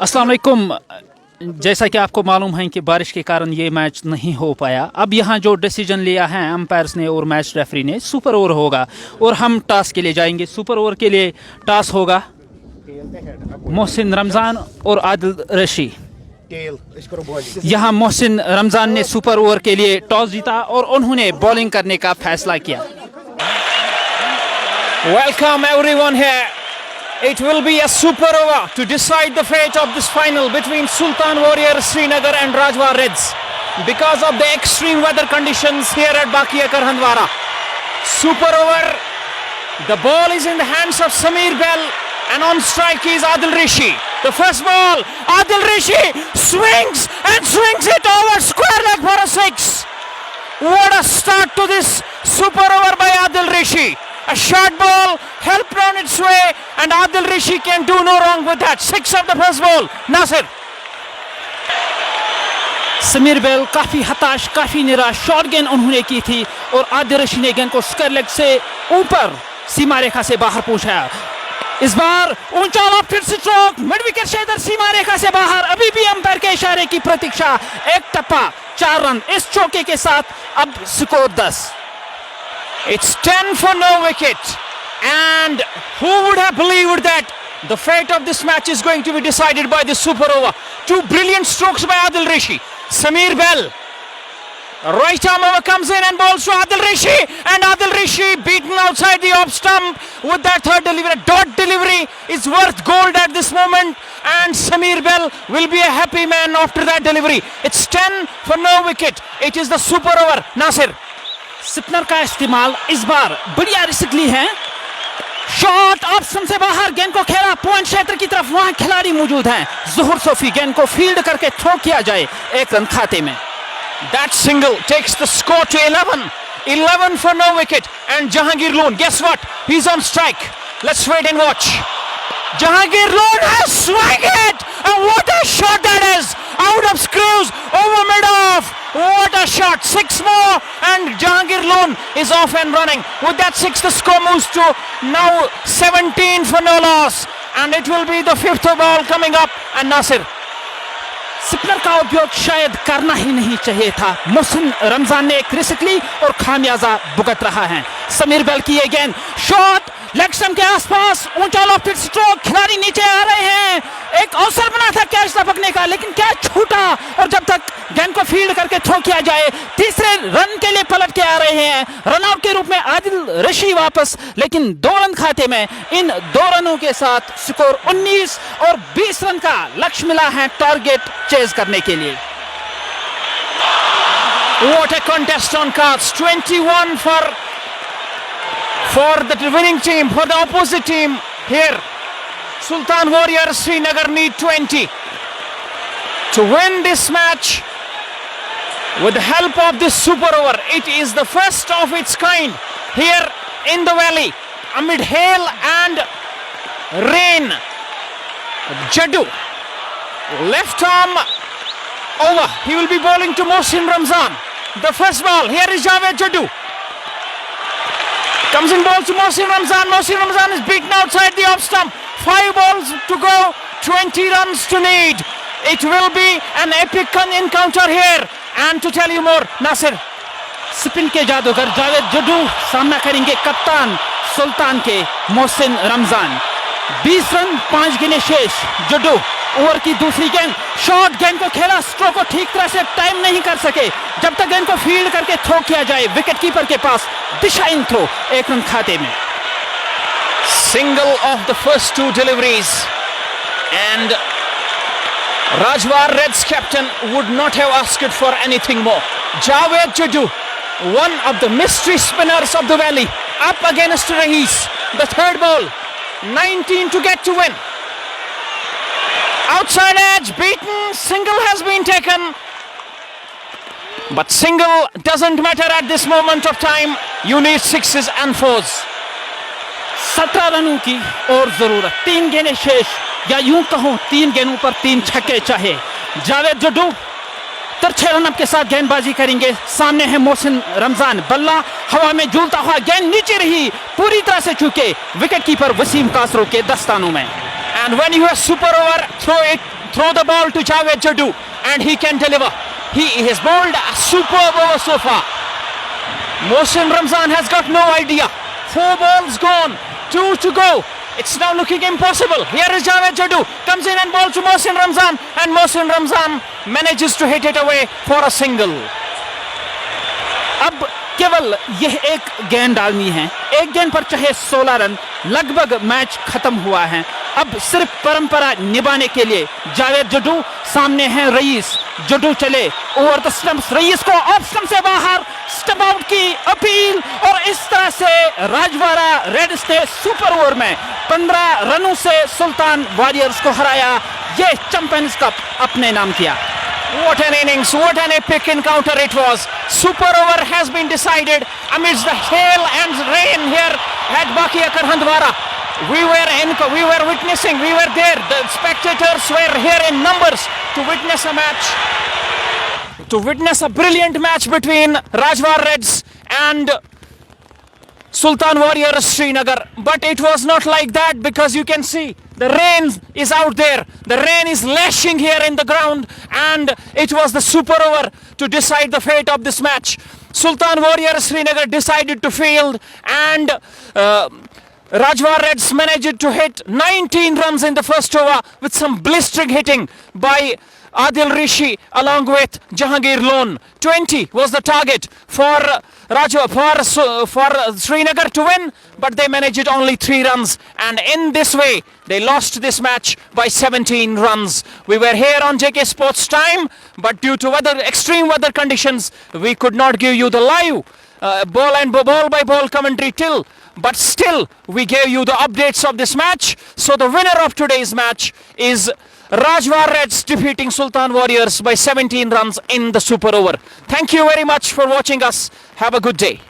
अस्सलाम वालेकुम। जैसा कि आपको मालूम है कि बारिश के कारण ये मैच नहीं हो पाया। अब यहाँ जो डिसीजन लिया है अंपायर्स ने और मैच रेफरी ने, सुपर ओवर होगा और हम टॉस के लिए जाएंगे। सुपर ओवर के लिए टॉस होगा मोहसिन रमज़ान और आदिल रशी। यहाँ मोहसिन रमज़ान ने सुपर ओवर के लिए टॉस जीता और उन्होंने बॉलिंग करने का फैसला किया। Welcome everyone here. It will be a super over to decide the fate of this final between Sultan Warriors Srinagar and Rajwar Reds because of the extreme weather conditions here at Bakiakar Handwara. Super over. The ball is in the hands of Sameer Bell and on strike is Adil Rishi. The first ball, Adil Rishi swings it over square leg for a six. What a start to this super over by Adil Rishi. A short ball helped on its way and Adil Rishi can do no wrong with that. Six of the first ball. Nasir. Sameer बेल काफी हताश, काफी निराश। Short गेंद उन्होंने की थी और आदिल रशी ने गेंद को स्क्वायर लेग से ऊपर सीमा रेखा से बाहर पहुंचाया। इस बार ऊंचा लॉफ्टेड स्ट्रोक मिड विकेट से इधर सीमा रेखा से बाहर। अभी भी अंपायर के इशारे की प्रतीक्षा। एक टप्पा 4 रन इस चौके के साथ। अब score 10। It's 10 for no wicket, and who would have believed that the fate of this match is going to be decided by this super over. Two brilliant strokes by Adil Rishi. Sameer Bell, right arm over comes in and bowls to Adil Rishi, and Adil Rishi beaten outside the off stump with that third delivery. A dot delivery is worth gold at this moment, and Sameer Bell will be a happy man after that delivery. It's 10 for no wicket. It is the super over. Nasir. Spinner का इस्तेमाल इस बार बढ़िया risk ली है। Shot option से बाहर गेंद को खेला पॉइंट क्षेत्र की तरफ। वहां खिलाड़ी मौजूद हैं। ज़ुहर सोफी गेंद को फील्ड करके थ्रो किया जाए 1 रन खाते में। That single takes the score to 11. 11 for no wicket. And Jahangir Loon, guess what? He's on strike. Let's wait and watch. Jahangir Loon has swung it. And what a shot that is. Out of screws, over mid-off. What a shot. 6 more. And Jahangir Loon is off and running. With that 6, the score moves to now 17 for no loss. And it will be the 5th ball coming up. And Nasir. Spinner का उपयोग शायद करना ही नहीं चाहिए था। मोहसिन रमजान ने एक risk ली और खामियाजा भुगत रहा है। समीर बेल की ये गेंद शॉट लेग स्टंप के आसपास, ऊंचा लॉफ्टेड स्ट्रोक, खिलाड़ी नीचे आ रहे हैं। एक अवसर बना था कैच टपकने का, लेकिन कैच छूटा और जब तक गेंद को फील्ड करके थ्रो किया जाए। तीसरे रन के लिए पलट के आ रहे हैं रनआउट के रूप में आदिल रशी वापस, लेकिन 2 रन खाते में। इन 2 रनों के साथ स्कोर 19 और 20 रन का लक्ष्य मिला है टारगेट चेज करने के लिए। What a contest on cards. 21 for the winning team, for the opposite team here. Sultan Warriors Srinagar need 20 to win this match with the help of this super over. It is the first of its kind here in the valley amid hail and rain. Jaddu, left arm over. He will be bowling to Mohsin Ramzan. The first ball. Here is Javed Jaddu. Comes in ball to Mohsin Ramzan. Mohsin Ramzan is beaten outside the off stump. 5 balls to go. 20 runs to need. It will be an epic encounter here. And to tell you more, Nasir. Spin के जादूगर जावेद जड्डू सामना करेंगे कप्तान सुल्तान के Mohsin Ramzan. 20 run 5 गेंदें शेष। Jaddu over की दूसरी गेंद, शॉर्ट गेंद को खेला, स्ट्रोक को ठीक तरह से टाइम नहीं कर सके। जब तक गेंद को फील्ड करके थ्रो किया जाए विकेट कीपर के पास, दिशा इन थ्रो 1 रन खाते में। Single of the first 2 deliveries, and Rajwar Reds captain would not have asked for anything more. Javed Jaddu, one of the mystery spinners of the valley, up against Rahis. The third ball, 19 to get to win. Outside edge, beaten, single has been taken. But single doesn't matter at this moment of time. You need 6s and 4s. 17 रनों की और जरूरत। 3 गेंदें शेष, या यूं कहूं 3 गेंदों पर 3 छक्के चाहे। जावेद जड्डू तिरछे रनअप के साथ गेंदबाजी करेंगे। सामने है मोहसिन रमजान। बल्ला हवा में झूलता हुआ, गेंद नीचे रही, पूरी तरह से चूके विकेट कीपर वसीम कासरो के दस्तानों में। And when you have super over, throw it throw the ball to Javed Jadoo and he can deliver. He has bowled a superb over so far. Mohsin Ramzan has got no idea. 4 balls gone, 2 to go. It's now looking impossible. Here is Javed Jadoo, comes in and bowls to Mohsin Ramzan, and Mohsin Ramzan manages to hit it away for a single. अब केवल यह एक गेंद डालनी है, एक गेंद पर चाहे 16 रन, लगभग मैच खत्म हुआ है. अब सिर्फ परंपरा निभाने के लिए जावेद जडू, सामने हैं रईस. जडू चले ओवर द स्टंप्स, रईस को ऑफ स्टंप से बाहर, स्टंप आउट की अपील, और इस तरह से राजवाड़ा रेड्स ने सुपर ओवर में 15 रनों से सुल्तान वॉरियर्स को हराया. ये चैंपियंस कप अपने नाम किया. What an innings, what an epic encounter it was. Super over has been decided amidst the hail and rain here at Bakiakar Handwara. We were witnessing, we were there. The spectators were here in numbers to witness a match, to witness a brilliant match between Rajwar Reds and Sultan Warriors Srinagar. But it was not like that, because you can see the rain is out there. The rain is lashing here in the ground, and it was the super over to decide the fate of this match. Sultan Warriors Srinagar decided to field, and Rajwar Reds managed to hit 19 runs in the first over with some blistering hitting by Adil Rishi along with Jahangir Lone. 20 was the target for Srinagar to win, but they managed only 3 runs, and in this way they lost this match by 17 runs. We were here on JK Sports Time, but due to extreme weather conditions, we could not give you the live ball by ball commentary but still we gave you the updates of this match. So the winner of today's match is Rajwar Reds defeating Sultan Warriors by 17 runs in the super over. Thank you very much for watching us. Have a good day.